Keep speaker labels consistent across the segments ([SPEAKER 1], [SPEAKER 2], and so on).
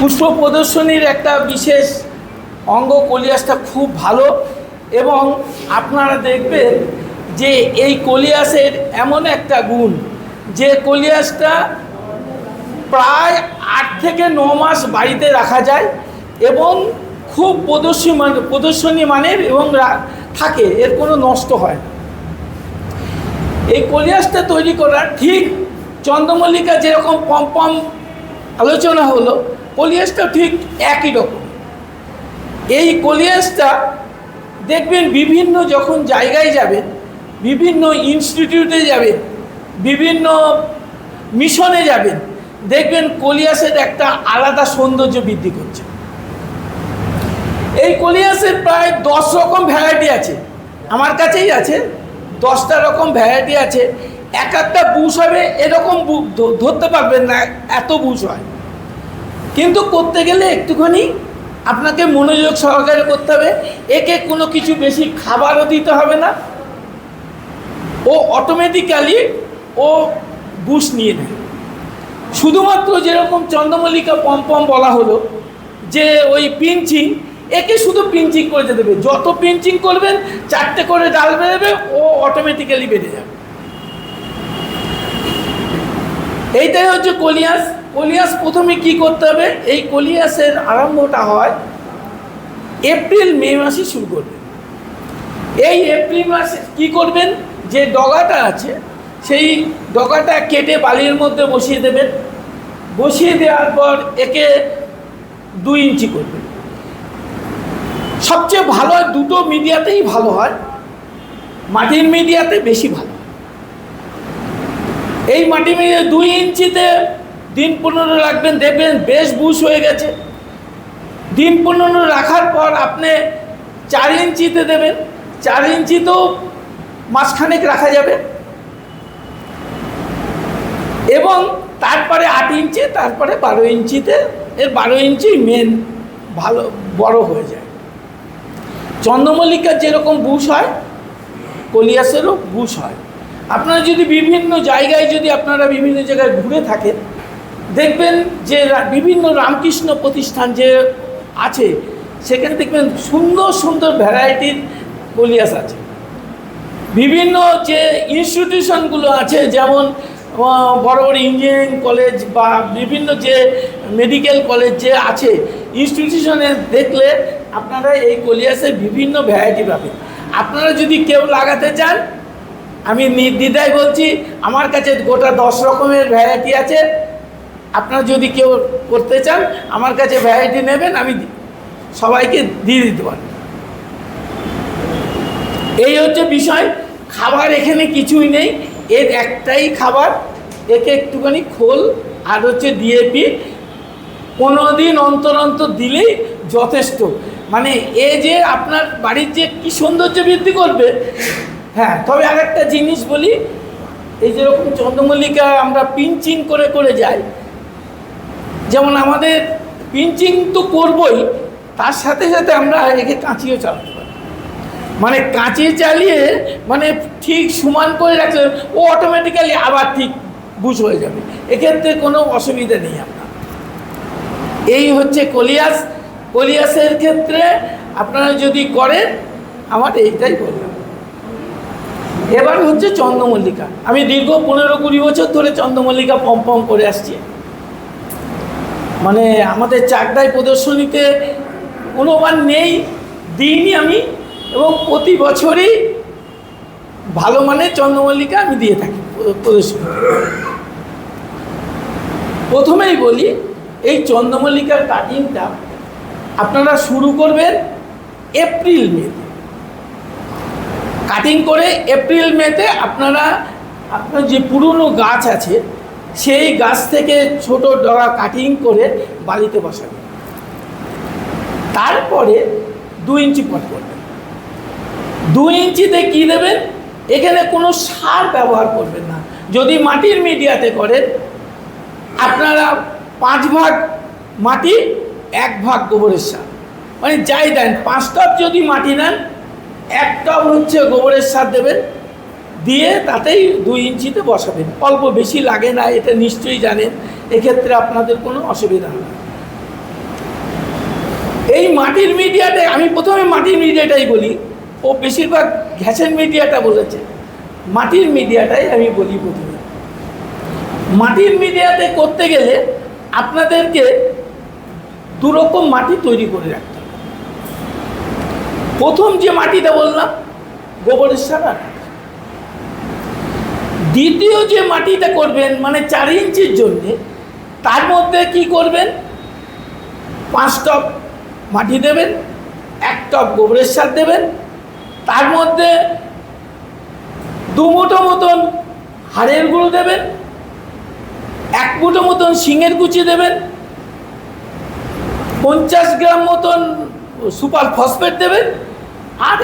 [SPEAKER 1] পুষ্প প্রদর্শনীর একটা বিশেষ অঙ্গ কলিয়াসটা খুব ভালো। এবং আপনারা দেখবেন যে এই কলিয়াসের এমন একটা গুণ যে কলিয়াসটা প্রায় 8 থেকে 9 মাস বাড়িতে রাখা যায় এবং খুব প্রদর্শনী মানের এবং থাকে, এর কোনো নষ্ট হয় না। এই কলিয়াসটা তৈরি করার ঠিক চন্দ্রমল্লিকা যেরকম পম আলোচনা হলো, কলিয়াসটা ঠিক একই রকম। এই কলিয়াসটা দেখবেন বিভিন্ন যখন জায়গায় যাবেন, বিভিন্ন ইনস্টিটিউটে যাবেন, বিভিন্ন মিশনে যাবেন, দেখবেন কলিয়াসের একটা আলাদা সৌন্দর্য বৃদ্ধি করছে। এই কলিয়াসের প্রায় 10 রকম ভ্যারাইটি আছে, আমার কাছেই আছে 10টা রকম ভ্যারাইটি আছে। এক একটা বুশ হবে এরকম ধরতে পারবেন না, এত বুশ হয়। কিন্তু করতে গেলে একটুখানি আপনাকে মনোযোগ সহকারে করতে হবে। একে কোনো কিছু বেশি খাবারও দিতে হবে না, ও অটোমেটিক্যালি ও বুশ নিয়ে নেয়। শুধুমাত্র যেরকম চন্দ্রমল্লিকা পম বলা হলো যে ওই পিঞ্চিং, একে শুধু পিঞ্চিং করে যেতে দেবে। যত পিঞ্চিং করবেন 4টে করে ডাল বেরোবে, ও অটোমেটিক্যালি বেড়ে যাবে। এইটাই হচ্ছে কলিয়াস। কলিয়াস প্রথমে কি করতে হবে, এই কলিয়াসের আরম্ভটা হয় এপ্রিল মে মাসে শুরু করবেন। এই এপ্রিল মাসে কি করবেন, যে ডগাটা আছে সেই ডগাটা কেটে বালির মধ্যে বসিয়ে দেবেন। বসিয়ে দেওয়ার পর একে 2 ইঞ্চি করবেন। সবচেয়ে ভালো হয় দুটো মিডিয়াতেই ভালো হয়, মাটির মিডিয়াতে বেশি ভালো। এই মাটি মিডিয়া 2 ইঞ্চিতে দিন 15 রাখবেন, দেখবেন বেশ বুশ হয়ে গেছে। দিন 15 রাখার পর আপনি 4 ইঞ্চিতে দেবেন। 4 ইঞ্চিতেও মাসখানেক রাখা যাবে। এবং তারপরে 8 ইঞ্চি, তারপরে 12 ইঞ্চিতে, এর 12 ইঞ্চি মেন ভালো বড় হয়ে যায়। চন্দ্রমল্লিকার যেরকম বুশ হয়, কলিয়াসেরও বুশ হয়। আপনারা যদি বিভিন্ন জায়গায় ঘুরে থাকেন, দেখবেন যে বিভিন্ন রামকৃষ্ণ প্রতিষ্ঠান যে আছে, সেখানে দেখবেন সুন্দর সুন্দর ভ্যারাইটির কলিয়াস আছে। বিভিন্ন যে ইনস্টিটিউশনগুলো আছে, যেমন বড় বড় ইঞ্জিনিয়ারিং কলেজ বা বিভিন্ন যে মেডিকেল কলেজ যে আছে, ইনস্টিটিউশনে দেখলে আপনারা এই কলিয়াসের বিভিন্ন ভ্যারাইটি পাবেন। আপনারা যদি কেউ লাগাতে চান, আমি নির্দ্বিধায় বলছি, আমার কাছে গোটা 10 রকমের ভ্যারাইটি আছে। আপনারা যদি কেউ করতে চান, আমার কাছে ভ্যারাইটি নেবেন, আমি সবাইকে দিয়ে দিতে পারি। এই হচ্ছে বিষয়। খাবার এখানে কিছুই নেই, এর একটাই খাবার, একে একটুখানি খোল আর হচ্ছে ডিএপি 15 দিন অন্তর অন্তর দিলেই যথেষ্ট। মানে এ যে আপনার বাড়ির যে কী সৌন্দর্য বৃদ্ধি করবে। হ্যাঁ, তবে আরেকটা জিনিস বলি, এই যেরকম চন্দ্রমল্লিকা আমরা পিঞ্চিং করে করে যাই, যেমন আমাদের পিঞ্চিং তো করবই, তার সাথে সাথে আমরা একে কাঁচিও চালাতে পারি। মানে কাঁচি চালিয়ে মানে ঠিক সমান করে রাখলে ও অটোমেটিক্যালি আবার ঠিক বুশ হয়ে যাবে। এক্ষেত্রে কোনো অসুবিধা নেই আপনার। এই হচ্ছে কলিয়াস। কলিয়াসের ক্ষেত্রে আপনারা যদি করেন, আমার এইটাই বললাম। এবার হচ্ছে চন্দ্রমল্লিকা। আমি দীর্ঘ 15-20 বছর ধরে চন্দ্রমল্লিকা পম করে আসছি। মানে আমাদের চাকদায় প্রদর্শনীতে কোনোবার নেই, দিইনি আমি, এবং প্রতি বছরই ভালো মানের চন্দ্রমল্লিকা আমি দিয়ে থাকি প্রদর্শনী। প্রথমেই বলি, এই চন্দ্রমল্লিকার কাটিংটা আপনারা শুরু করবেন এপ্রিল মেতে। কাটিং করে এপ্রিল মেতে আপনার যে পুরনো গাছ আছে, সেই গাছ থেকে ছোট ডগা কাটিং করে বালিতে বসাবেন। তারপরে 2 ইঞ্চি পট করবেন। 2 ইঞ্চিতে কী দেবেন, এখানে কোনো সার ব্যবহার করবেন না। যদি মাটির মিডিয়াতে করেন, আপনারা 5 ভাগ মাটি 1 ভাগ গোবরের সার, মানে যাই দেন, 5 টব যদি মাটি নেন, 1 টব হচ্ছে গোবরের সার দেবেন, দিয়ে তাতেই 2 ইঞ্চিতে বসাবেন। অল্প বেশি লাগে না, এটা নিশ্চয়ই জানেন। এক্ষেত্রে আপনাদের কোনো অসুবিধা হবে না। এই মাটির মিডিয়াটাই, আমি প্রথমে মাটির মিডিয়াটাই বলি, ও বেশিরভাগ গ্যাসের মিডিয়াটা বলেছে, মাটির মিডিয়াটাই আমি বলি। প্রথমে মাটির মিডিয়াতে করতে গেলে আপনাদেরকে দুরকম মাটি তৈরি করে রাখতে হবে। প্রথম যে মাটিটা বললাম গোবরের সার, আর দ্বিতীয় যে মাটিটা করবেন মানে 4 ইঞ্চির জন্যে, তার মধ্যে কি করবেন, 5 টব মাটি দেবেন, 1 টব গোবরের সার দেবেন, তার মধ্যে 2 মুঠো মতন হাড়ের গুঁড়ো দেবেন, 1 মুঠো মতন শিঙের কুচি দেবেন, 50 গ্রাম মতন সুপার ফসফেট দেবেন, আর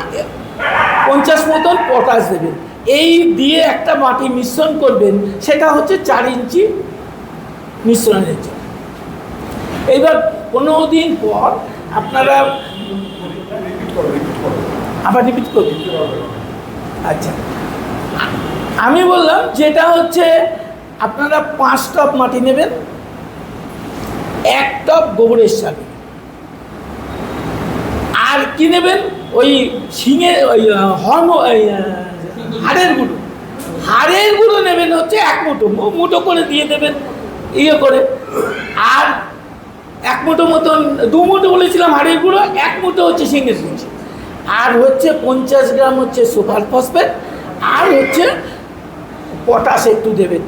[SPEAKER 1] 50 মতন পটাশ দেবেন। এই দিয়ে একটা মাটি মিশ্রণ করবেন, সেটা হচ্ছে 4 ইঞ্চি মিশ্রণের জন্য। এইবার 15 দিন পর আপনারা আবার রিপিট করবেন। আচ্ছা, আমি বললাম যেটা হচ্ছে আপনারা 5 টব মাটি নেবেন, 1 টব গোবরের সার, আর কি নেবেন, ওই শিঙে ওই হাড়ের গুঁড়ো নেবেন হচ্ছে 1 মুঠো, মুঠো করে দিয়ে দেবেন ইয়ে করে, আর 1 মুঠো মতন, 2 মুঠো বলেছিলাম হাড়ের গুঁড়ো, 1 মুঠো হচ্ছে শিঙের কুচি, আর হচ্ছে 50 গ্রাম হচ্ছে সুপার ফসফেট, আর হচ্ছে পটাশ একটু দেবেন।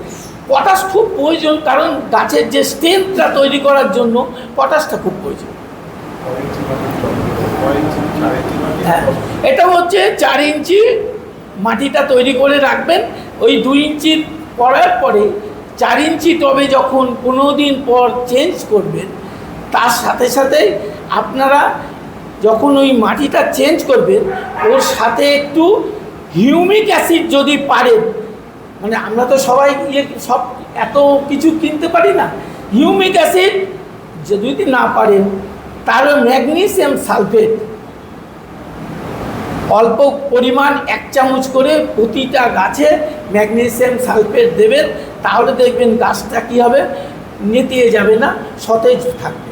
[SPEAKER 1] পটাশ খুব প্রয়োজন, কারণ গাছের যে স্ট্রেংথটা তৈরি করার জন্য পটাশটা খুব প্রয়োজন। হ্যাঁ, এটা হচ্ছে 4 ইঞ্চি মাটিটা তৈরি করে রাখবেন। ওই 2 ইঞ্চি করার পরে 4 ইঞ্চি টবে যখন 15 দিন পর চেঞ্জ করবেন, তার সাথে সাথে আপনারা যখন ওই মাটিটা চেঞ্জ করবেন, ওর সাথে একটু হিউমিক অ্যাসিড যদি পারেন, মানে আমরা তো সবাই সব এত কিছু কিনতে পারি না, হিউমিক অ্যাসিড যদি না পারেন তাহলে ম্যাগনেসিয়াম সালফেট অল্প পরিমাণ 1 চামচ করে প্রতিটা গাছে ম্যাগনেসিয়াম সালফেট দেবেন। তাহলে দেখবেন গাছটা কী হবে, নেতিয়ে যাবে না, সতেজ থাকবে।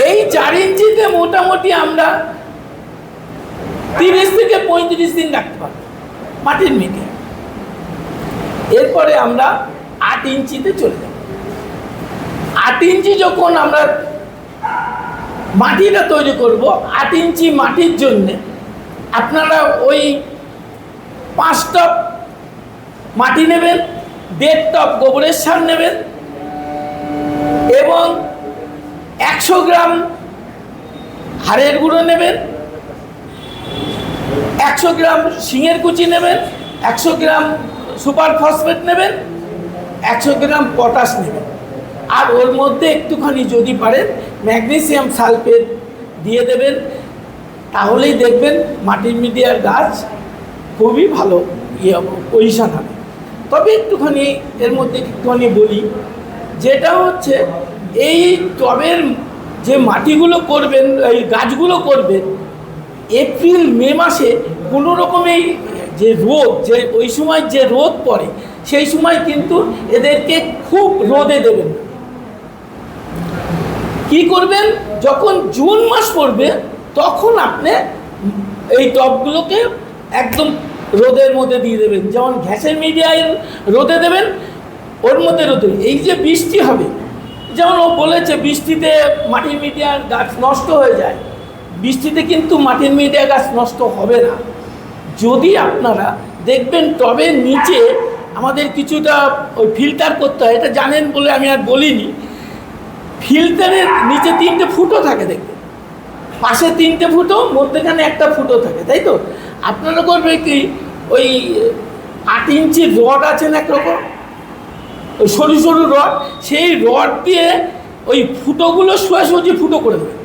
[SPEAKER 1] এই 4 ইঞ্চিতে মোটামুটি আমরা 30 থেকে 35 দিন রাখতে পারবো মাটির মিডিয়া। এরপরে আমরা 8 ইঞ্চিতে চলে যাব। 8 ইঞ্চি যখন আমরা মাটিটা তৈরি করব, 8 ইঞ্চি মাটির জন্যে আপনারা ওই 5 টব মাটি নেবেন, 1.5 টব গোবরের সার নেবেন, এবং 100 গ্রাম হাড়ের গুঁড়ো নেবেন, 100 গ্রাম শিঙের কুচি নেবেন, 100 গ্রাম সুপার ফসফেট নেবেন, 100 গ্রাম পটাশ নেবেন, আর ওর মধ্যে একটুখানি যদি পারেন ম্যাগনেসিয়াম সালফেট দিয়ে দেবেন। তাহলেই দেখবেন মাটির মিডিয়ার গাছ খুবই ভালো পজিশন হবে। তবে একটুখানি এর মধ্যে একটুখানি বলি, যেটা হচ্ছে এই টবের যে মাটিগুলো করবেন, এই গাছগুলো করবেন, এপ্রিল মে মাসে কোনো রকমের যে রোদ, যে ওই সময় যে রোদ পড়ে, সেই সময় কিন্তু এদেরকে খুব রোদে দেবেন। কি করবেন, যখন জুন মাস পড়বে তখন আপনি এই টবগুলোকে একদম রোদের মধ্যে দিয়ে দেবেন। যেমন গ্যাসের মিডিয়ায় রোদে দেবেন, ওর মধ্যে রোদে। এই যে বৃষ্টি হবে, যেমন ও বলেছে বৃষ্টিতে মাটির মিডিয়ার গাছ নষ্ট হয়ে যায়, বৃষ্টিতে কিন্তু মাটির মিডিয়া গাছ নষ্ট হবে না। যদি আপনারা দেখবেন টবের নিচে আমাদের কিছুটা ওই ফিল্টার করতে হয়, এটা জানেন বলে আমি আর বলিনি। ফিল্টারের নিচে 3টে ফুটো থাকে, দেখবেন পাশে 3টে ফুটো, মধ্যেখানে একটা ফুটো থাকে, তাই তো? আপনারা করবে কি, ওই 8 ইঞ্চির রড আছেন একরকম, ওই সরু সরু রড, সেই রড দিয়ে ওই ফুটোগুলো সোজাসুজি ফুটো করে দেবেন।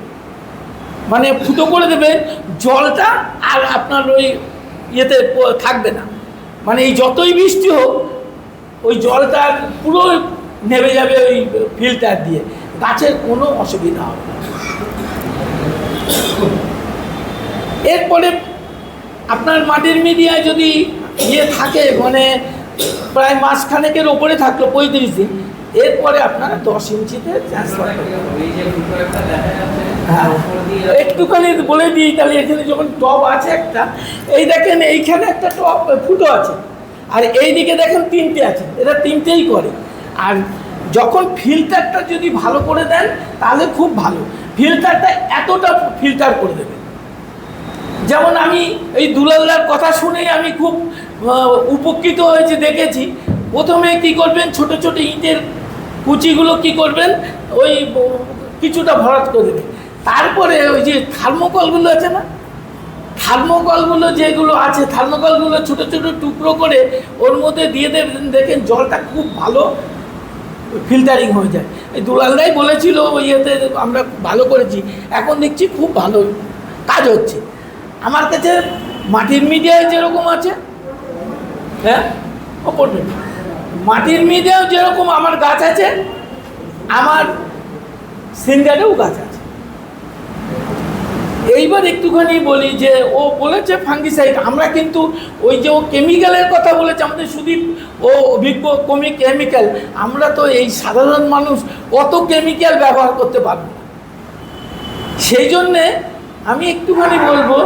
[SPEAKER 1] মানে ফুটো করে দেবেন, জলটা আর আপনার ওই ইয়েতে থাকবে না। মানে এই যতই বৃষ্টি হোক ওই জলটা পুরো নেমে যাবে ওই ফিল্টার দিয়ে, গাছের কোনো অসুবিধা হবে না। এরপরে আপনার মাটির মিডিয়ায় যদি ইয়ে থাকে, মানে প্রায় মাসখানেকের ওপরে থাকলো 35 দিন, এরপরে আপনারা 10 ইঞ্চিতে ট্রান্সফার করবেন। হ্যাঁ, একটুখানি বলে দিই তাহলে। এখানে যখন টব আছে একটা, এই দেখেন এইখানে একটা টব ফুটো আছে, আর এইদিকে দেখেন 3টে আছে, এটা 3টেই করে। আর যখন ফিল্টারটা যদি ভালো করে দেন তাহলে খুব ভালো, ফিল্টারটা এতটা ফিল্টার করে দেবে। যেমন আমি এই দুলালদার কথা শুনেই আমি খুব উপকৃত হয়েছি, দেখেছি। প্রথমে কি করবেন, ছোট ছোট ইটের কুচিগুলো কি করবেন, ওই কিছুটা ভরাট করে দেবেন। তারপরে ওই যে থার্মোকলগুলো আছে না, থার্মোকলগুলো যেগুলো আছে, থার্মোকলগুলো ছোট ছোট টুকরো করে ওর মধ্যে দিয়ে দেবেন। দেখেন জলটা খুব ভালো ফিল্টারিং হয়ে যায়। এই দুলালদাই বলেছিল ওই ইয়েতে, আমরা ভালো করেছি, এখন দেখছি খুব ভালো কাজ হচ্ছে। আমার কাছে মাটির মিডিয়ায় যেরকম আছে, হ্যাঁ অপরদিন মাটির মিডিয়াও যেরকম আমার গাছ আছে, আমার সিন্ডারেও গাছ আছে। এইবার একটুখানি বলি যে ও বলেছে ফাঙ্গিসাইড, আমরা কিন্তু ওই যে ও কেমিক্যালের কথা বলেছে, আমাদের সুদীপ ও অভিজ্ঞ কেমিক্যাল, আমরা তো এই সাধারণ মানুষ অত কেমিক্যাল ব্যবহার করতে পারবো না। সেই জন্যে আমি একটুখানি বলবো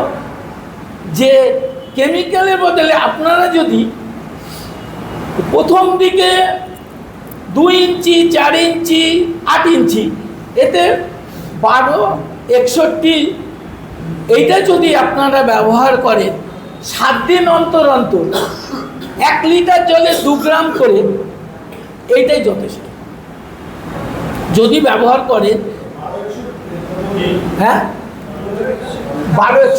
[SPEAKER 1] যে কেমিক্যালের বদলে আপনারা যদি প্রথম দিকে 2 ইঞ্চি, 4 ইঞ্চি, 8 ইঞ্চি, এতে 12, 61 এইটা যদি আপনারা ব্যবহার করেন 7 দিন অন্তর অন্তর 1 লিটার জলে 2 গ্রাম করে, এইটাই যথেষ্ট যদি ব্যবহার করেন। হ্যাঁ, 12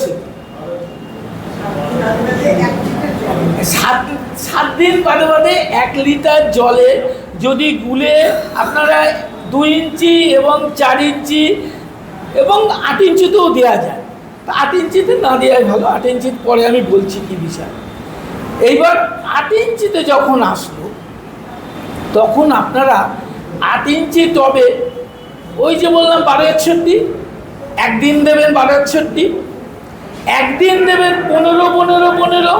[SPEAKER 1] 7 দিন বাদে বাদে 1 লিটার জলে যদি গুলে আপনারা 2 ইঞ্চি এবং 4 ইঞ্চি এবং 8 ইঞ্চিতেও দেওয়া যায়। 8 ইঞ্চিতে না দেওয়াই ভালো, 8 ইঞ্চির পরে আমি বলছি কি বিষয়। এইবার 8 ইঞ্চিতে যখন আসলো, তখন আপনারা 8 ইঞ্চি টবে ওই যে বললাম 1261, একদিন দেবেন 1261, একদিন দেবেন 15-15-15,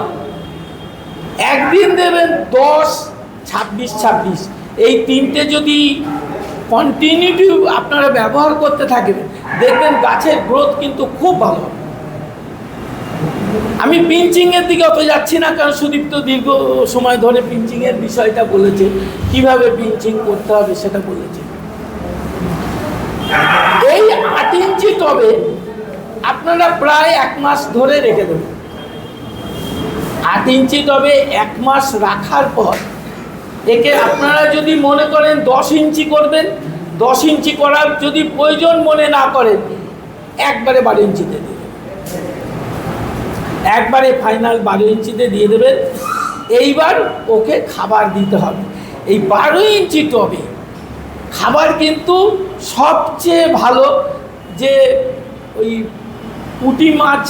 [SPEAKER 1] একদিন দেবেন 10-26-26। এই 3টে যদি কন্টিনিউটি আপনারা ব্যবহার করতে থাকবেন, দেখবেন গাছের গ্রোথ কিন্তু খুব ভালো হবে। আমি পিঞ্চিংয়ের দিকে অত যাচ্ছি না, কারণ সুদীপ্ত দীর্ঘ সময় ধরে পিঞ্চিংয়ের বিষয়টা বলেছে, কিভাবে পিঞ্চিং করতে হবে সেটা বলেছে। এই 8 ইঞ্চি টবে আপনারা প্রায় 1 মাস ধরে রেখে দেবেন। 8 ইঞ্চি টবে 1 মাস রাখার পর একে আপনারা যদি মনে করেন 10 ইঞ্চি করবেন, 10 ইঞ্চি করার যদি প্রয়োজন মনে না করেন, একবারে 12 ইঞ্চিতে দিয়ে দেবেন, একবারে ফাইনাল 12 ইঞ্চিতে দিয়ে দেবেন। এইবার ওকে খাবার দিতে হবে। এই 12 ইঞ্চি টবে খাবার কিন্তু সবচেয়ে ভালো, যে ওই পুঁটি মাছ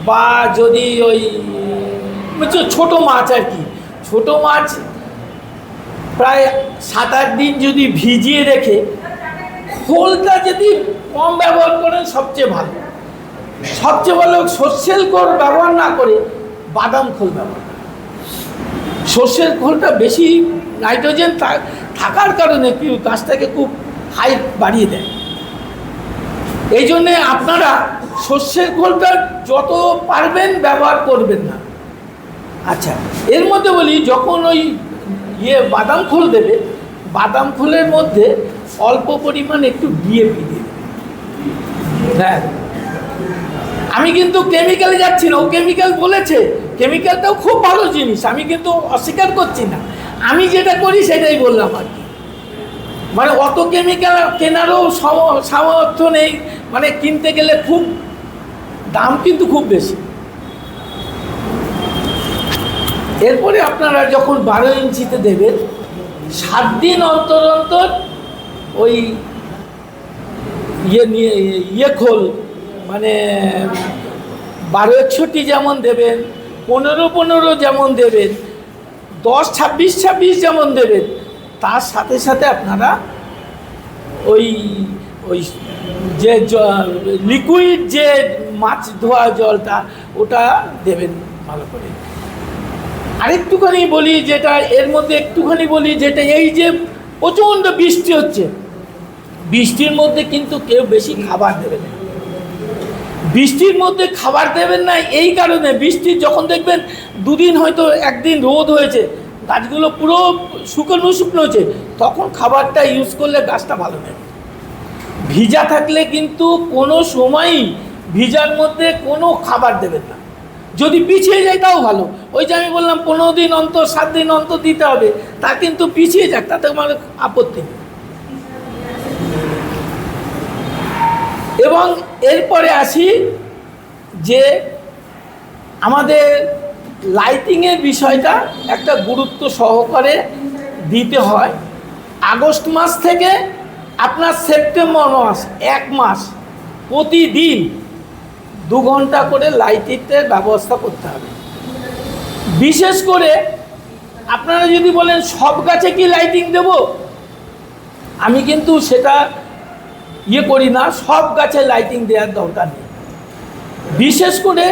[SPEAKER 1] বা যদি ওই ছোট মাছ আর কি, ছোট মাছ প্রায় 7-8 দিন যদি ভিজিয়ে রেখে খোলটা যদি কম ব্যবহার করেন সবচেয়ে ভালো। সবচেয়ে ভালো সর্ষের খোল ব্যবহার না করে বাদাম খোল ব্যবহার করেন। সর্ষের খোলটা বেশি নাইট্রোজেন থাকার কারণে কি গাছটাকে খুব হাইট বাড়িয়ে দেয়। এই জন্যে আপনারা সর্ষের খোলটা যত পারবেন ব্যবহার করবেন না। আচ্ছা, এর মধ্যে বলি, যখন ওই বাদাম খোল দেবে, বাদাম খোলের মধ্যে অল্প পরিমাণ একটু ডিএপি দিয়ে দেবে। হ্যাঁ, আমি কিন্তু কেমিক্যালে যাচ্ছি না, ও কেমিক্যাল বলেছে, কেমিক্যালটাও খুব ভালো জিনিস, আমি কিন্তু অস্বীকার করছি না। আমি যেটা করি সেটাই বললাম আর কি। মানে অত কেমিক্যাল কেনারও সামর্থ্য নেই, মানে কিনতে গেলে খুব দাম কিন্তু খুব বেশি। এরপরে আপনারা যখন 12 ইঞ্চিতে দেবেন, 7 দিন অন্তর অন্তর ওই খোল, মানে 12-61 যেমন দেবেন, 15-15 যেমন দেবেন, 10-26-26 যেমন দেবেন, তার সাথে সাথে আপনারা ওই ওই যে লিকুইড যে মাছ ধোয়া জলটা, ওটা দেবেন ভালো করে। আরেকটুখানি বলি, যেটা এর মধ্যে একটুখানি বলি, যেটা এই যে প্রচণ্ড বৃষ্টি হচ্ছে, বৃষ্টির মধ্যে কিন্তু কেউ বেশি খাবার দেবে না। বৃষ্টির মধ্যে খাবার দেবেন না এই কারণে, বৃষ্টি যখন দেখবেন দুদিন হয়তো একদিন রোদ হয়েছে, গাছগুলো পুরো শুকনো শুকনো হচ্ছে, তখন খাবারটা ইউজ করলে গাছটা ভালো নেবে। ভিজা থাকলে কিন্তু কোনো সময়ই ভিজার মধ্যে কোনো খাবার দেবেন না। যদি পিছিয়ে যায় তাও ভালো, ওই যে আমি বললাম 15 দিন অন্তর 7 দিন অন্তর দিতে হবে, তা কিন্তু পিছিয়ে যাক, তাতে আমার আপত্তি নেই। এবং এরপরে আসি যে আমাদের লাইটিংয়ের বিষয়টা একটা গুরুত্ব সহকারে দিতে হয়। আগস্ট মাস থেকে আপনার সেপ্টেম্বর মাস 1 মাস প্রতিদিন 2 ঘন্টা করে লাইটিংয়ের ব্যবস্থা করতে হবে। বিশেষ করে আপনারা যদি বলেন সব গাছে কি লাইটিং দেব, আমি কিন্তু সেটা করি না, সব গাছে লাইটিং দেওয়ার দরকার নেই। বিশেষ করে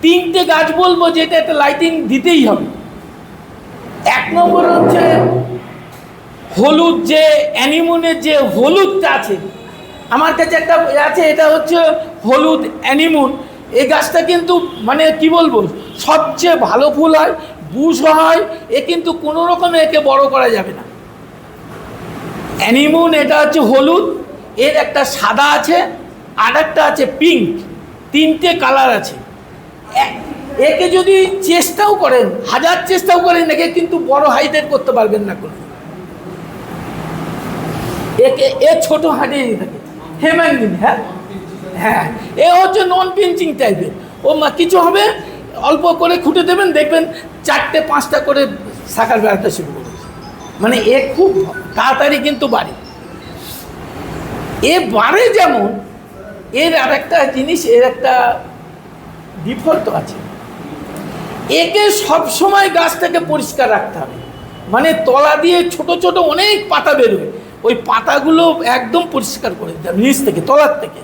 [SPEAKER 1] 3টে গাছ বলবো যেটা একটা লাইটিং দিতেই হবে। 1 নম্বর হচ্ছে হলুদ, যে অ্যানিমনের যে হলুদটা আছে, আমার কাছে একটা আছে, এটা হচ্ছে হলুদ অ্যানিমন। এই গাছটা কিন্তু মানে কি বলবো, সবচেয়ে ভালো ফুল হয়, বুশ হয়, এ কিন্তু কোনো রকমে একে বড় করা যাবে না। অ্যানিমন এটা হচ্ছে হলুদ, এর একটা সাদা আছে আর একটা আছে পিঙ্ক, 3টে কালার আছে। একে যদি চেষ্টাও করেন, 1000 চেষ্টাও করেন, একে কিন্তু বড় হাইটের করতে পারবেন না কোনো। একে ছোট হাঁটিয়ে থাকে হেম্যাঙ্গিন। হ্যাঁ, এ হচ্ছে নন পিঞ্চিং টাইপের। ও কিছু হবে, অল্প করে খুঁটে দেবেন, দেখবেন 4টে 5টা করে শাখার বেড়াতে শুরু করবে। মানে এ খুব তাড়াতাড়ি কিন্তু বাড়ে। এ বাড়ে যেমন, এর আর একটা জিনিস, এর একটা ডিফল্ট আছে, একে সবসময় গাছটাকে পরিষ্কার রাখতে হবে। মানে তলা দিয়ে ছোট ছোট অনেক পাতা বেরোয়, ওই পাতাগুলো একদম পরিষ্কার করে দিতে হবে নিচ থেকে, তলার থেকে।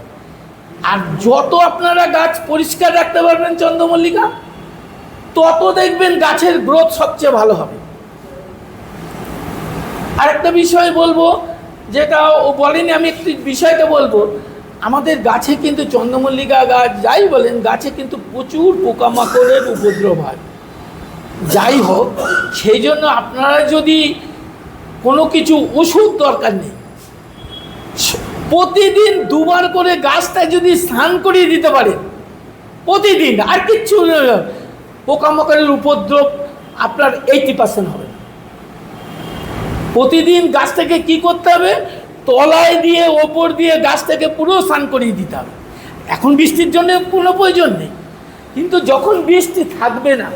[SPEAKER 1] আর যত আপনারা গাছ পরিষ্কার রাখতে পারবেন চন্দ্রমল্লিকা, তত দেখবেন গাছের গ্রোথ সবচেয়ে ভালো হবে। আরেকটা বিষয় বলবো, যেটা ও বলেনি, আমি একটি বিষয়টা বলবো। আমাদের গাছে কিন্তু চন্দ্রমল্লিকা গাছ যাই বলেন, গাছে কিন্তু প্রচুর পোকামাকড়ের উপদ্রব হয়। যাই হোক, সেই জন্য আপনারা যদি কোনো কিছু ওষুধ দরকার নেই, প্রতিদিন 2 বার করে গাছটা যদি স্নান করিয়ে দিতে পারেন প্রতিদিন, আর কিচ্ছু পোকামাকড়ের উপদ্রব আপনার 80% হবে। প্রতিদিন গাছটাকে কি করতে হবে, তলায় দিয়ে ওপর দিয়ে গাছটাকে পুরো স্নান করিয়ে দিতে হবে। এখন বৃষ্টির জন্য কোনো প্রয়োজন নেই, কিন্তু যখন বৃষ্টি থাকবে না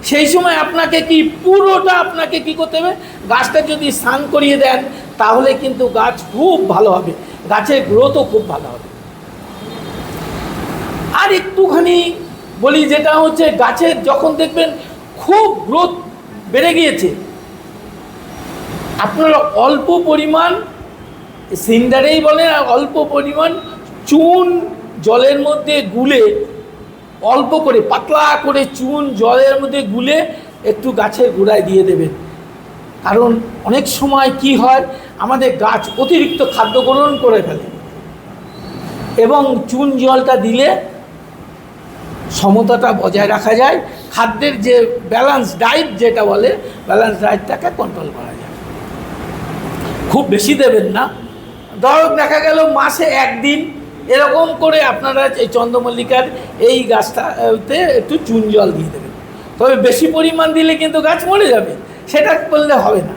[SPEAKER 1] সেই সময় আপনাকে পুরোটা আপনাকে কি করতে হবে, গাছটা যদি স্নান করিয়ে দেন তাহলে কিন্তু গাছ খুব ভালো হবে, গাছের গ্রোথও খুব ভালো হবে। আর একটুখানি বলি, যেটা হচ্ছে গাছের যখন দেখবেন খুব গ্রোথ বেড়ে গিয়েছে, আপনারা অল্প পরিমাণ সিন্ডারেই বলেন, আর অল্প পরিমাণ চুন জলের মধ্যে গুলে, অল্প করে পাতলা করে চুন জলের মধ্যে গুলে একটু গাছের গোড়ায় দিয়ে দেবেন। কারণ অনেক সময় কি হয়, আমাদের গাছ অতিরিক্ত খাদ্য গ্রহণ করে ফেলে, এবং চুন জলটা দিলে সমতাটা বজায় রাখা যায়, খাদ্যের যে ব্যালেন্স ডায়েট যেটা বলে, ব্যালেন্স ডায়েটটাকে কন্ট্রোল করা যায়। খুব বেশি দেবেন না, ধরো দেখা গেল মাসে 1 দিন এরকম করে আপনারা এই চন্দ্রমল্লিকার এই গাছটাতে একটু চুন জল দিয়ে দেবেন। তবে বেশি পরিমাণ দিলে কিন্তু গাছ মরে যাবে, সেটা করলে হবে না।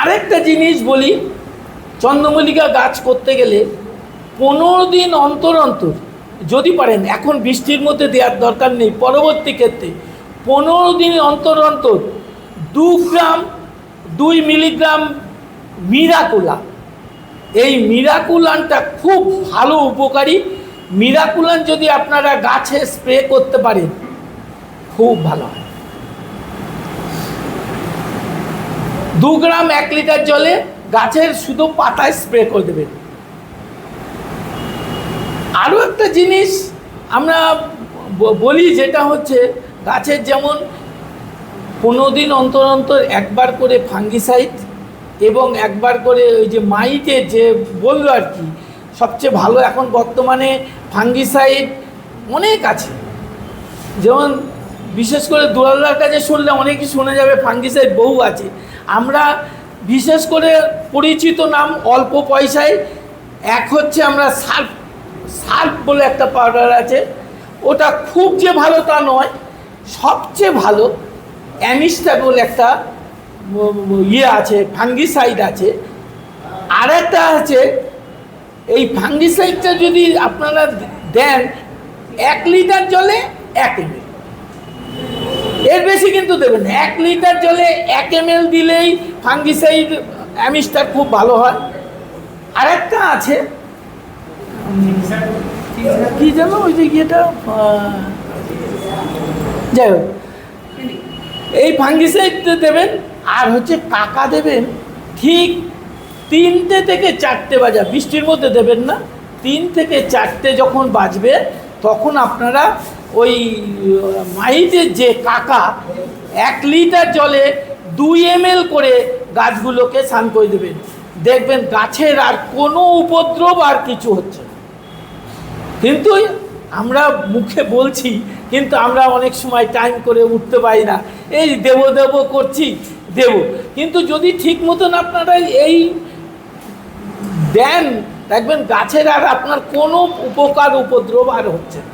[SPEAKER 1] আরেকটা জিনিস বলি, চন্দ্রমল্লিকা গাছ করতে গেলে 15 দিন অন্তর অন্তর যদি পারেন, এখন বৃষ্টির মধ্যে দেওয়ার দরকার নেই, পরবর্তী ক্ষেত্রে 15 দিন অন্তর অন্তর 2 মিলিগ্রাম মিরাকুলান, এই মিরাকুলানটা খুব ভালো উপকারী। মিরাকুলান যদি আপনারা গাছে স্প্রে করতে পারেন খুব ভালো হয়। 2 গ্রাম 1 লিটার জলে গাছের শুধু পাতায় স্প্রে করে দেবেন। আরও একটা জিনিস আমরা বলি, যেটা হচ্ছে গাছের যেমন 15 দিন অন্তর অন্তর একবার করে ফাঙ্গিসাইড এবং একবার করে ওই যে মাইটের যে বললো আর কি, সবচেয়ে ভালো এখন বর্তমানে ফাঙ্গিসাইড অনেক আছে। যেমন বিশেষ করে দুলালদার কাছে শুনলে অনেকেই শুনে যাবে ফাঙ্গিসাইড বহু আছে। আমরা বিশেষ করে পরিচিত নাম অল্প পয়সায় এক হচ্ছে আমরা সার্ফ বলে একটা পাউডার আছে, ওটা খুব যে ভালো তা নয়, সবচেয়ে ভালো অ্যামিস্টার একটা ইয়ে আছে, ফাঙ্গিসাইড আছে। আর একটা আছে, এই ফাঙ্গিসাইডটা যদি আপনারা দেন 1 লিটার জলে 1 ml, এর বেশি কিন্তু দেবেন। 1 লিটার জলে 1 ml দিলেই ফাঙ্গিসাইড অ্যামিস্টার খুব ভালো হয়। আর একটা আছে কি জানো ওই যে ইয়েটা, যাই হোক, এই ফাঙ্গিসাইড দেবেন। আর হচ্ছে কাকা দেবেন ঠিক 3টে থেকে 4টে বাজা, বৃষ্টির মধ্যে দেবেন না। 3 থেকে 4টে যখন বাজবে তখন আপনারা ওই মাইটের যে কাকা 1 লিটার জলে 2 ml করে গাছগুলোকে স্নান করে দেবেন। দেখবেন গাছের আর কোনো উপদ্রব আর কিছু হচ্ছে না। কিন্তু আমরা মুখে বলছি, কিন্তু আমরা অনেক সময় টাইম করে উঠতে পারি না, এই দেব করছি দেব। কিন্তু যদি ঠিক মতন আপনারা এই দেন, দেখবেন গাছের আর আপনার কোনো উপদ্রব আর হচ্ছে না।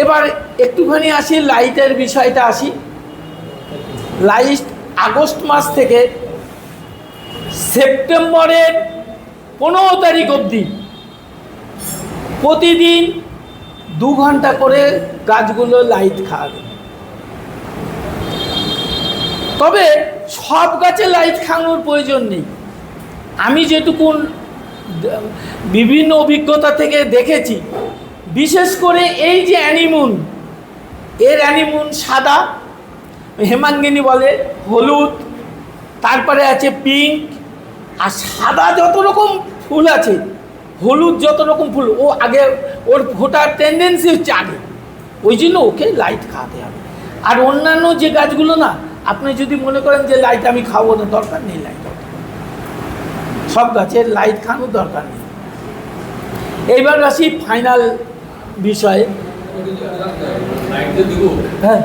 [SPEAKER 1] এবার একটুখানি আসি লাইটের বিষয়টা আসি। লাইট আগস্ট মাস থেকে সেপ্টেম্বরের 15 তারিখ অবধি প্রতিদিন 2 ঘন্টা করে গাছগুলো লাইট খাওয়াবে। তবে সব গাছে লাইট খাওয়ানোর প্রয়োজন নেই। আমি যেটুকুন বিভিন্ন অভিজ্ঞতা থেকে দেখেছি, বিশেষ করে এই যে অ্যানিমুন, এর অ্যানিমুন সাদা, হেমাঙ্গিনী বলে হলুদ, তারপরে আছে পিঙ্ক, আর সাদা যত রকম ফুল আছে, হলুদ যত রকম ফুল, ও আগে ওর ফোটার টেন্ডেন্সি হচ্ছে আগে, ওই জন্য ওকে লাইট খাওয়াতে হবে। আর অন্যান্য যে গাছগুলো না, আপনি যদি মনে করেন যে লাইট আমি খাবো না, দরকার নেই লাইট, সব গাছের লাইট খাওয়ানোর দরকার নেই। এইবার আসি ফাইনাল বিষয়ে। হ্যাঁ,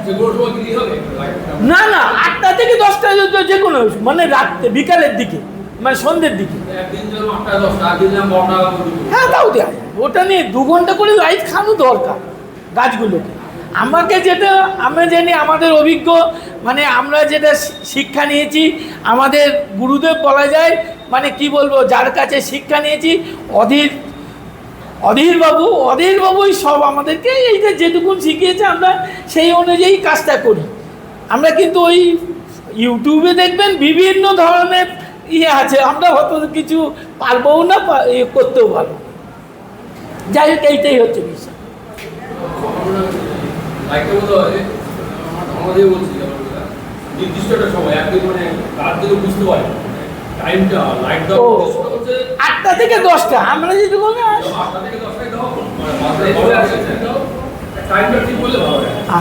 [SPEAKER 1] না 8টা থেকে 10টা, যে কোনো মানে রাত্রে বিকালের দিকে, মানে সন্ধ্যের দিকে, হ্যাঁ তাও দেওয়া যায়। ওটা নিয়ে 2 ঘন্টা করে লাইট খাওয়ানো দরকার গাছগুলোকে। আমাকে যেটা আমরা জানি, আমাদের অভিজ্ঞ মানে আমরা যেটা শিক্ষা নিয়েছি, আমাদের গুরুদেব বলা যায়, মানে কি বলবো, যার কাছে শিক্ষা নিয়েছি, অধীরবাবুই সব আমাদেরকে এইটা যেটুকুন শিখিয়েছে আমরা সেই অনুযায়ী কাজটা করি। আমরা কিন্তু ওই ইউটিউবে দেখবেন বিভিন্ন ধরনের ইয়ে আছে, আমরা হয়তো কিছু পারবও না, করতেও পারবো। যাই হোক, এইটাই হচ্ছে বিষয়। ও 8টা থেকে 10টা, আমরা যেটা বলি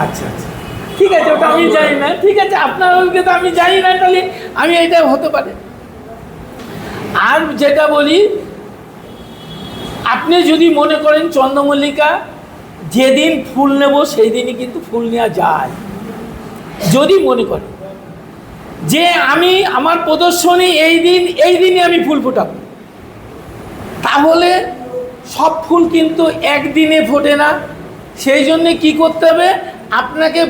[SPEAKER 1] আচ্ছা, ঠিক আছে, ওটা আমি জানি না। ঠিক আছে, আপনার অভিজ্ঞতা আমি জানি না, তাহলে আমি এইটা হতে পারে। আর যেটা বলি, আপনি যদি মনে করেন চন্দ্রমল্লিকা যেদিন ফুল নেব সেই দিনই কিন্তু ফুল নেওয়া যায়। যদি মনে করেন যে আমি আমার প্রদর্শনী এই দিনই আমি ফুল ফোটাবো, তাহলে সব ফুল কিন্তু একদিনে ফোটে না। সেই জন্যে কী করতে হবে, আপনাকে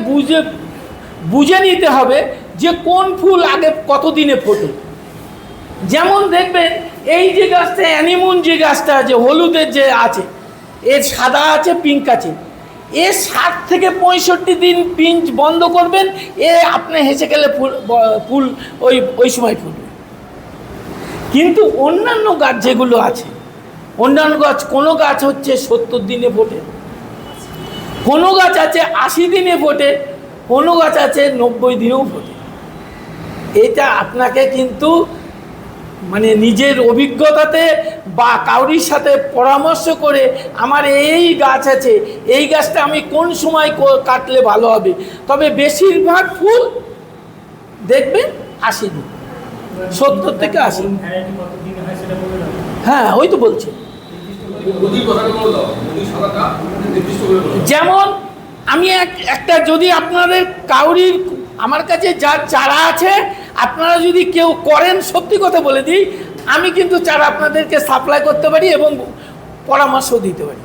[SPEAKER 1] বুঝে নিতে হবে যে কোন ফুল আগে কতদিনে ফোটে। যেমন দেখবেন এই যে গাছটা অ্যানিমুন, যে গাছটা আছে হলুদের যে আছে, এর সাদা আছে, পিঙ্ক আছে, এ 60 থেকে 65 দিন পিঞ্চ বন্ধ করবেন, এ আপনি হেসে গেলে ফুল ওই সময় ফুটবে। কিন্তু অন্যান্য গাছ যেগুলো আছে, অন্যান্য গাছ, কোনো গাছ হচ্ছে 70 দিনে ফোটে, কোনো গাছ আছে 80 দিনে ফোটে, কোনো গাছ আছে 90 দিনেও ফোটে। এটা আপনাকে কিন্তু মানে নিজের অভিজ্ঞতাতে বা কাউরির সাথে পরামর্শ করে আমার এই গাছ আছে, এই গাছটা আমি কোন সময় কাটলে ভালো হবে। তবে বেশিরভাগ ফুল দেখবেন 80 দিন, 70 থেকে 80। হ্যাঁ, ওই তো বলছি। যেমন আমি একটা যদি আপনাদের কাউরির আমার কাছে যার চারা আছে, আপনারা যদি কেউ করেন, সত্যি কথা বলে দিই, আমি কিন্তু চারা আপনাদেরকে সাপ্লাই করতে পারি এবং পরামর্শ দিতে পারি।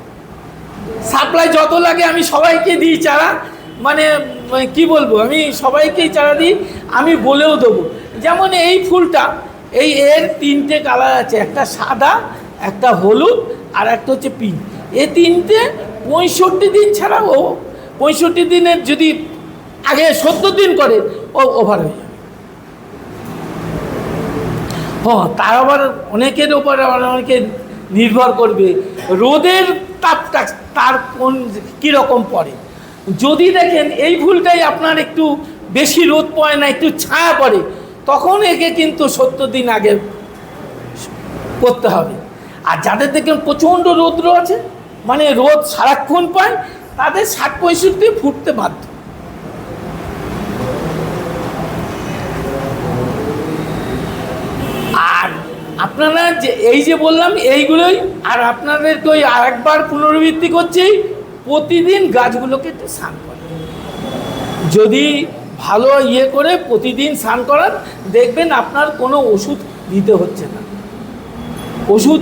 [SPEAKER 1] সাপ্লাই যত লাগে আমি সবাইকে দিই চারা, মানে কি বলবো, আমি সবাইকেই চারা দিই, আমি বলেও দেবো। যেমন এই ফুলটা, এর 3টে কালার আছে, একটা সাদা, একটা হলুদ, আর একটা হচ্ছে পিঙ্ক। এই 3টে 65 দিন ছাড়া, ও 65 দিনের যদি আগে 70 দিন করে ও ওভার হয়ে যাবে। হ্যাঁ, তার আবার অনেকের ওপর অনেকে নির্ভর করবে রোদের তাপটা তার কোন কীরকম পড়ে। যদি দেখেন এই ফুলটাই আপনার একটু বেশি রোদ পড়ে না, একটু ছায়া পড়ে, তখন একে কিন্তু 70 দিন আগে করতে হবে। আর যাদের দেখেন প্রচণ্ড রৌদ্র আছে, মানে রোদ সারাক্ষণ পায়, তাদের 60-65 ফুটতে বাধ্য। আর আপনারা যে যে বললাম এইগুলোই, আর আপনাদেরকে ওই আরেকবার পুনরাবৃত্তি করছি, প্রতিদিন গাছগুলোকে একটু স্নান করেন। যদি ভালো করে প্রতিদিন স্নান করান, দেখবেন আপনার কোনো ওষুধ দিতে হচ্ছে না। ওষুধ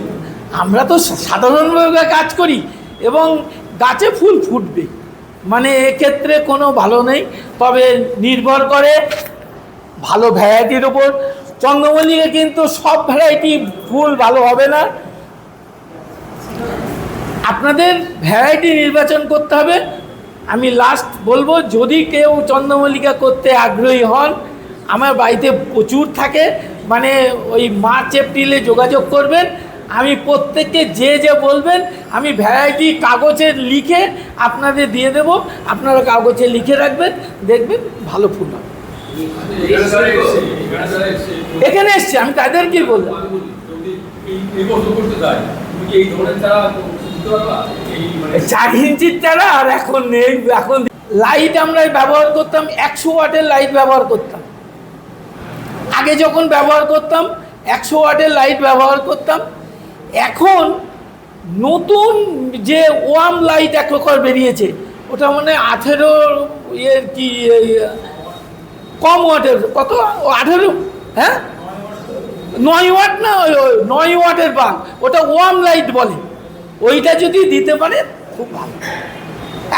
[SPEAKER 1] আমরা তো সাধারণভাবে কাজ করি এবং গাছে ফুল ফুটবে, মানে এক্ষেত্রে কোনো ভালো নেই। তবে নির্ভর করে ভালো ভ্যারাইটির ওপর। চন্দ্রমল্লিকা কিন্তু সব ভ্যারাইটি ফুল ভালো হবে না, আপনাদের ভ্যারাইটি নির্বাচন করতে হবে। আমি লাস্ট বলবো, যদি কেউ চন্দ্রমল্লিকা করতে আগ্রহী হন, আমার বাড়িতে প্রচুর থাকে, মানে ওই মার্চ এপ্রিলে যোগাযোগ করবেন। আমি প্রত্যেককে যে বলবেন আমি ভ্যারাইটি কাগজে লিখে আপনাদের দিয়ে দেব, আপনারা কাগজে লিখে রাখবেন, দেখবেন ভালো ফুল হবে। এখানে এসছি, আমি তাদেরকেই বললাম। 4 ইঞ্চির চারা আর এখন নেই। এখন লাইট আমরা ব্যবহার করতাম, 100 ওয়াটের লাইট ব্যবহার করতাম। আগে যখন ব্যবহার করতাম 100 ওয়াটের লাইট ব্যবহার করতাম। এখন নতুন যে ওয়ার্ম লাইট এক প্রকার বেরিয়েছে, ওটা মানে 18 কি কম ওয়াটের, কত 18, হ্যাঁ 9 ওয়াট না, 9 ওয়াটের বাল্ব, ওটা ওয়ার্ম লাইট বলে। ওইটা যদি দিতে পারে খুব ভালো।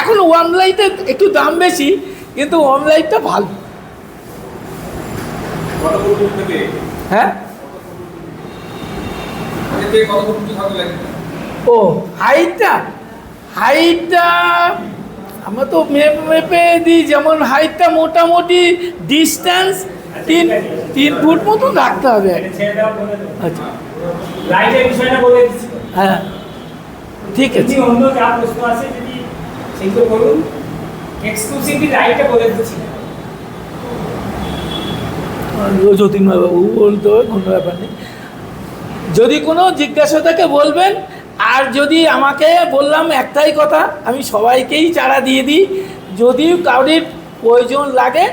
[SPEAKER 1] এখন ওয়ার্ম লাইটের একটু দাম বেশি, কিন্তু ওয়ার্ম লাইটটা ভালো। হ্যাঁ, ও হাইটটা আমরা তো মেপে দিই। যেমন হাইটটা মোটামুটি ডিস্টেন্স 3 ফুট মতন রাখতে হবে। আচ্ছা, হ্যাঁ ঠিক আছে।
[SPEAKER 2] অন্য যা প্রশ্ন আছে যদি সেগুলো করুন। এক্সক্লুসিভলি রাইটটা বলে দিচ্ছি।
[SPEAKER 1] যতীনবাবু বলতে হবে, কোনো ব্যাপার নেই। যদি কোনো জিজ্ঞাসা থাকে বলবেন। আর যদি আমাকে বললাম একটাই কথা, আমি সবাইকেই চারা দিয়ে দিই। যদি কারোর প্রয়োজন লাগে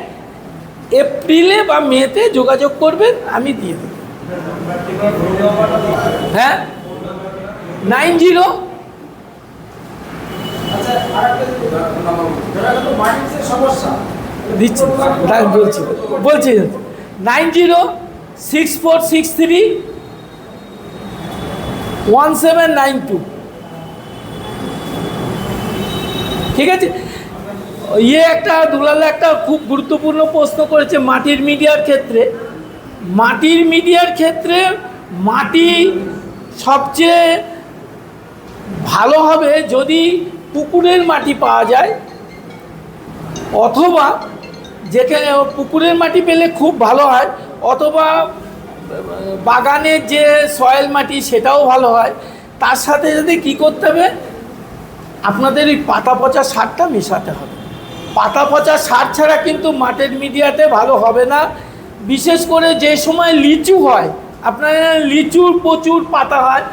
[SPEAKER 1] এপ্রিলে বা মেতে যোগাযোগ করবেন, আমি দিয়ে দিই। হ্যাঁ, 90। দিচ্ছি, বলছি 9064631792। ঠিক আছে। একটা দুলাল একটা খুব গুরুত্বপূর্ণ প্রশ্ন করেছে মাটির মিডিয়ার ক্ষেত্রে। মাটির মিডিয়ার ক্ষেত্রে মাটি সবচেয়ে ভালো হবে যদি পুকুরের মাটি পাওয়া যায়, অথবা যেখানে পুকুরের মাটি পেলে খুব ভালো হয়, অথবা বাগানের যে সয়েল মাটি সেটাও ভালো হয়। তার সাথে যদি কী করতে হবে, আপনাদের এই পাতা পচা সারটা মেশাতে হবে। পাতা পচা সার ছাড়া কিন্তু মাটির মিডিয়াতে ভালো হবে না। বিশেষ করে যে সময় লিচু হয় আপনার লিচুর প্রচুর পাতা হয়।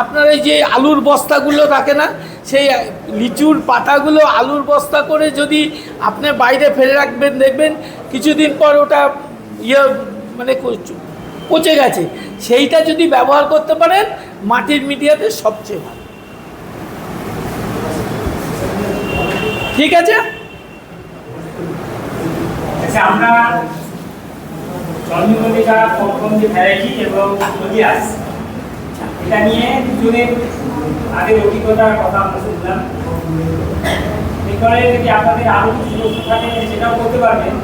[SPEAKER 1] আপনার এই যে আলুর বস্তাগুলো থাকে না, সেই লিচুর পাতাগুলো আলুর বস্তা করে যদি আপনি বাইরে ফেলে রাখবেন, দেখবেন কিছুদিন পর ওটা মানে পচে গেছে। সেইটা যদি ব্যবহার করতে পারেন মাটির মিডিয়াতে সবচেয়ে ভালো। ঠিক আছে।
[SPEAKER 2] আচ্ছা, আমরা চন্দ্রমল্লিকা প্রথম যে ভ্যারাইটি এবং কলিয়াস, এটা নিয়ে দুজনের আগের অভিজ্ঞতার কথা আমরা শুনলাম। এরপরে যদি আপনাদের আরও কিছু প্রশ্ন থাকে সেটাও করতে পারবেন।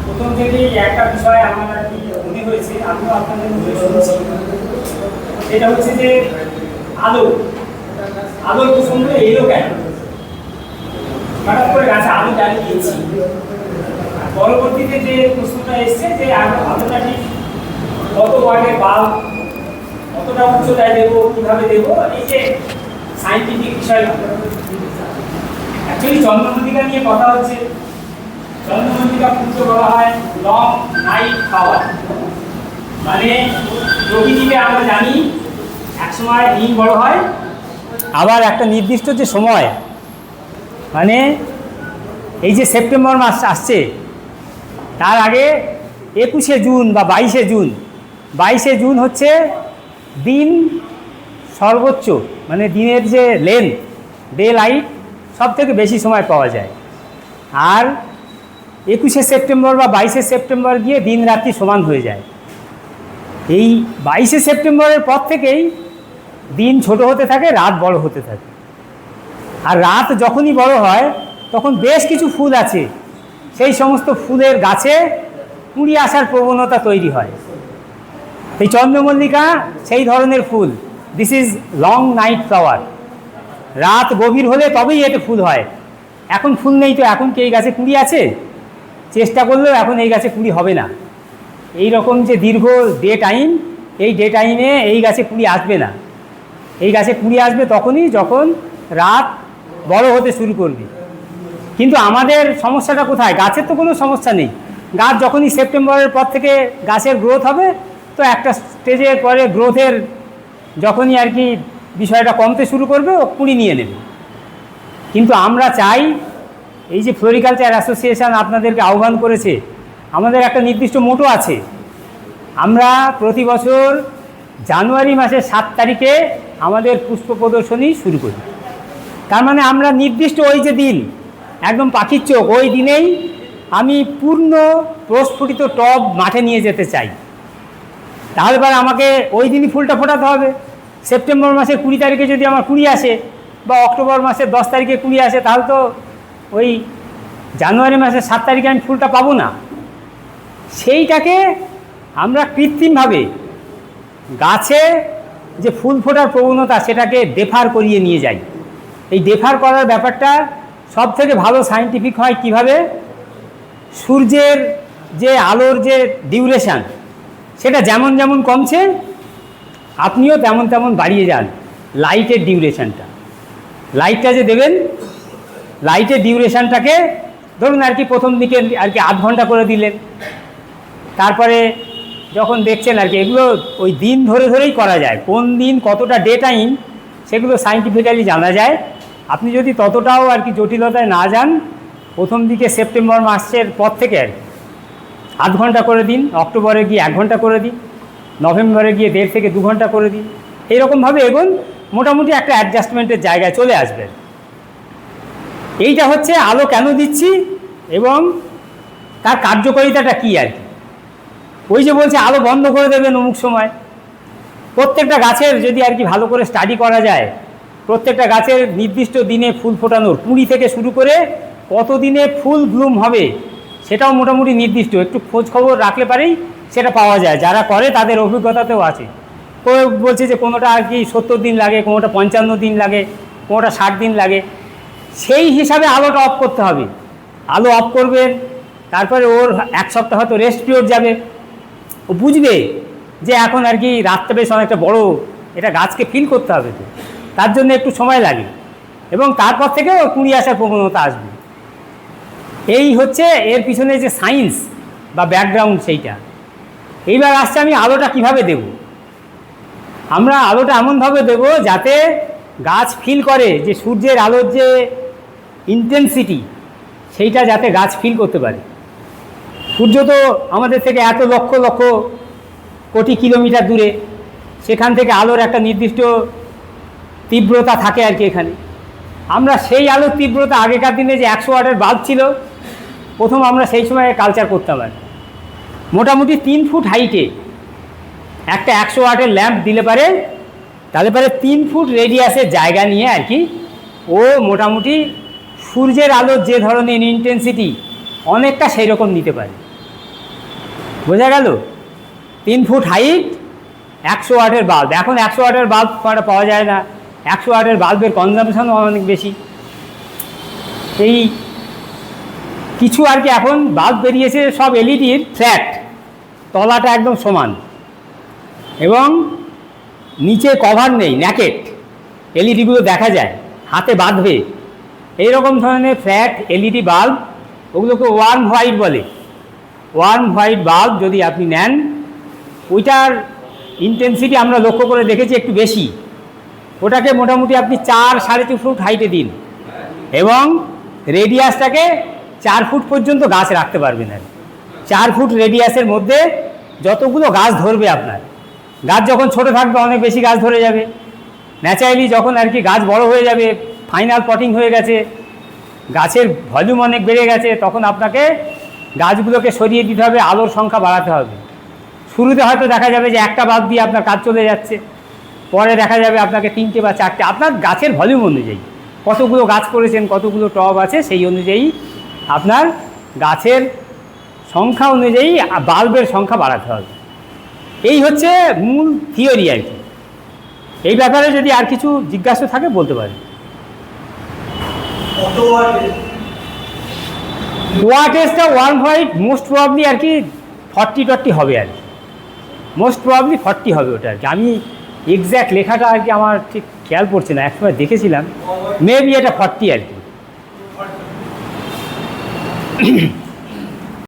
[SPEAKER 2] প্রথম থেকেই একটা বিষয় আমার আর কি মনে হয়েছে, আমিও আপনাদের মধ্যে শুনছি, সেটা হচ্ছে যে আলোর প্রসঙ্গ এলো কেন? হঠাৎ করে গাছে আলো জ্বালিয়ে দিয়েছি। পরবর্তীতে যে প্রশ্নটা এসছে যে আলোটা ঠিক কত ওয়াটের বাল্ব, কতটা উচ্চতায় দেবো, কিভাবে দেবো, এই যে সাইন্টিফিক বিষয়। অ্যাকচুয়ালি চন্দ্রমল্লিকা নিয়ে কথা হচ্ছে। চন্দ্রমল্লিকা পুজো বলা হয় লং নাইট ফ্লাওয়ার, মানে প্রকৃতিতে আমরা জানি একসময় দিন বড় হয়, আবার একটা নির্দিষ্ট যে সময়, মানে এই যে সেপ্টেম্বর মাস আসছে তার আগে 21শে জুন বা 22শে জুন হচ্ছে দিন সর্বোচ্চ, মানে দিনের যে লেন্থ, ডে লাইট সব থেকে বেশি সময় পাওয়া যায়। আর 21শে সেপ্টেম্বর বা 22শে সেপ্টেম্বর গিয়ে দিন রাত্রি সমান হয়ে যায়। এই 22শে সেপ্টেম্বরের পর থেকেই দিন ছোট হতে থাকে, রাত বড় হতে থাকে। আর রাত যখনই বড় হয় তখন বেশ কিছু ফুল আছে, সেই সমস্ত ফুলের গাছে কুঁড়ি আসার প্রবণতা তৈরি হয়। এই চন্দ্রমল্লিকা সেই ধরনের ফুল। This is long night flower. রাত গভীর হলে তবেই এতে ফুল হয়। এখন ফুল নেই তো এখন কি এই গাছে কুঁড়ি আছে? চেষ্টা করলেও এখন এই গাছে কুঁড়ি হবে না। এই রকম যে দীর্ঘ ডে টাইম, এই ডে টাইমে এই গাছে কুঁড়ি আসবে না। এই গাছে কুঁড়ি আসবে তখনই যখন রাত বড় হতে শুরু করবে। কিন্তু আমাদের সমস্যাটা কোথায়? গাছের তো কোনো সমস্যা নেই। গাছ যখনই সেপ্টেম্বরের পর থেকে গাছের গ্রোথ হবে, তো একটা স্টেজের পরে গ্রোথের যখনই আর কি বিষয়টা কমতে শুরু করবে, ও কুঁড়ি নিয়ে নেবে। কিন্তু আমরা চাই, এই যে ফ্লোরিকালচার অ্যাসোসিয়েশন আপনাদেরকে আহ্বান করেছে, আমাদের একটা নির্দিষ্ট মোটো আছে। আমরা প্রতি বছর জানুয়ারি মাসের 7 তারিখে আমাদের পুষ্প প্রদর্শনী শুরু করি। তার মানে আমরা নির্দিষ্ট ওই যে দিন, একদম পাখির চোখ, ওই দিনেই আমি পূর্ণ প্রস্ফুটিত টব মাঠে নিয়ে যেতে চাই। তাহলে পরে আমাকে ওই দিনই ফুলটা ফোটাতে হবে। সেপ্টেম্বর মাসের 20 তারিখে যদি আমার কুড়ি আসে, বা অক্টোবর মাসের 10 তারিখে কুড়ি আসে, তাহলে তো ওই জানুয়ারি মাসের 7 তারিখে আমি ফুলটা পাবো না। সেইটাকে আমরা কৃত্রিমভাবে গাছে যে ফুল ফোটার প্রবণতা, সেটাকে ডেফার করিয়ে নিয়ে যাই। এই ডেফার করার ব্যাপারটা সব থেকে ভালো সায়েন্টিফিক হয় কিভাবে? সূর্যের যে আলোর যে ডিউরেশান, সেটা যেমন যেমন কমছে, আপনিও তেমন তেমন বাড়িয়ে যান লাইটের ডিউরেশানটা। লাইটটা যে দেবেন, লাইটের ডিউরেশানটাকে ধরুন আর কি প্রথম দিকে আর কি 8 ঘন্টা করে দিলেন। তারপরে যখন দেখছেন আর কি, এগুলো ওই দিন ধরে ধরেই করা যায়। কোন দিন কতটা ডে টাইম, সেগুলো সায়েন্টিফিক্যালি জানা যায়। আপনি যদি ততটাও আর কি জটিলতায় না যান, প্রথম দিকে সেপ্টেম্বর মাসের পর থেকে আর কি 8 ঘন্টা করে দিন, অক্টোবরে গিয়ে 1 ঘন্টা করে দিন, নভেম্বরে গিয়ে 1.5 থেকে 2 ঘন্টা করে দিন। এইরকমভাবে এগোন, মোটামুটি একটা অ্যাডজাস্টমেন্টের জায়গায় চলে আসবেন। এইটা হচ্ছে আলো কেন দিচ্ছি এবং তার কার্যকারিতাটা কী আর কি। ওই যে বলছে আলো বন্ধ করে দেবেন অমুক সময়, প্রত্যেকটা গাছের যদি আর কি ভালো করে স্টাডি করা যায়, প্রত্যেকটা গাছের নির্দিষ্ট দিনে ফুল ফোটানোর, 20 থেকে শুরু করে কত দিনে ফুল ব্লুম হবে, সেটাও মোটামুটি নির্দিষ্ট। একটু খোঁজ খবর রাখলে পারেই সেটা পাওয়া যায়। যারা করে তাদের অভিজ্ঞতাতেও আছে। কেউ বলছে যে কোনোটা আর কি 70 দিন লাগে, কোনোটা 55 দিন লাগে, কোনোটা 60 দিন লাগে। সেই হিসাবে আলোটা অফ করতে হবে। আলো অফ করবেন, তারপরে ওর 1 সপ্তাহ হয়তো রেস্ট পিরিয়ড যাবে। ও বুঝবে যে এখন আর কি রাতটা বেশ অনেকটা বড়, এটা গাছকে ফিল করতে হবে, তো তার জন্য একটু সময় লাগে। এবং তারপর থেকে ওর কুঁড়ি আসার প্রবণতা আসবে। এই হচ্ছে এর পিছনে যে সায়েন্স বা ব্যাকগ্রাউন্ড, সেইটা। এইবার আসছে আমি আলোটা কিভাবে দেব।
[SPEAKER 3] আমরা আলোটা এমনভাবে দেব যাতে গাছ ফিল করে যে সূর্যের আলোর যে ইন্টেন্সিটি সেইটা যাতে গাছ ফিল করতে পারে। সূর্য তো আমাদের থেকে এত লক্ষ লক্ষ কোটি কিলোমিটার দূরে, সেখান থেকে আলোর একটা নির্দিষ্ট তীব্রতা থাকে আর কি। এখানে আমরা সেই আলোর তীব্রতা, আগেকার দিনে যে 100 ওয়াটের বাল্ব ছিল, প্রথম আমরা সেই সময় কালচার করতাম আর মোটামুটি 3 ফুট হাইটে একটা 100 ওয়াটের ল্যাম্প দিলে পারে, তাহলে পরে 3 ফুট রেডিয়াসের জায়গা নিয়ে আর কি ও মোটামুটি সূর্যের আলোর যে ধরনের ইন্টেন্সিটি অনেকটা সেই রকম নিতে পারে। বোঝা গেল? 3 ফুট হাইট 100 ওয়াটের বাল্ব। এখন 100 ওয়াটের বাল্ব পাওয়া যায় না, 100 ওয়াটের বাল্বের কনজামশনও অনেক বেশি। এই কিছু আর কি এখন বাল্ব বেরিয়েছে সব এলইডির ফ্ল্যাট, তলাটা একদম সমান এবং নিচে কভার নেই, ন্যাকেট এলইডিগুলো দেখা যায়, হাতে বাঁধবে এইরকম ধরনের ফ্ল্যাট এলইডি বাল্ব, ওগুলোকে ওয়ার্ম হোয়াইট বলে। ওয়ার্ম হোয়াইট বাল্ব যদি আপনি নেন, ওইটার ইন্টেন্সিটি আমরা লক্ষ্য করে দেখেছি একটু বেশি। ওটাকে মোটামুটি আপনি 4-4.5 ফুট হাইটে দিন এবং রেডিয়াসটাকে 4 ফুট পর্যন্ত গাছ রাখতে পারবেন আর 4 ফুট রেডিয়াসের মধ্যে যতগুলো গাছ ধরবে আপনার। গাছ যখন ছোট থাকবে অনেক বেশি গাছ ধরে যাবে, ন্যাচারালি যখন আর কি গাছ বড় হয়ে যাবে, ফাইনাল পটিং হয়ে গেছে, গাছের ভলিউম অনেক বেড়ে গেছে, তখন আপনাকে গাছগুলোকে সরিয়ে দিতে হবে, আলোর সংখ্যা বাড়াতে হবে। শুরুতে হয়তো দেখা যাবে যে একটা বাল্ব দিয়ে আপনার কাজ চলে যাচ্ছে, পরে দেখা যাবে আপনাকে 3টে বা 4টে, আপনার গাছের ভলিউম অনুযায়ী, কতগুলো গাছ করেছেন, কতগুলো টব আছে সেই অনুযায়ী আপনার গাছের সংখ্যা অনুযায়ী বাল্বের সংখ্যা বাড়াতে হবে। এই হচ্ছে মূল থিওরি আর কি। এই ব্যাপারে যদি আর কিছু জিজ্ঞাসা থাকে বলতে পারেন। ওয়াটেজটা ওয়ার্ম হোয়াইট মোস্ট প্রবাবলি আর কি 40 হবে আর কি, মোস্ট প্রবাবলি 40 হবে ওটা আর কি। আমি এক্স্যাক্ট লেখাটা আর কি আমার ঠিক খেয়াল পড়ছে না, একসময় দেখেছিলাম, মেবি এটা 40 আর কি।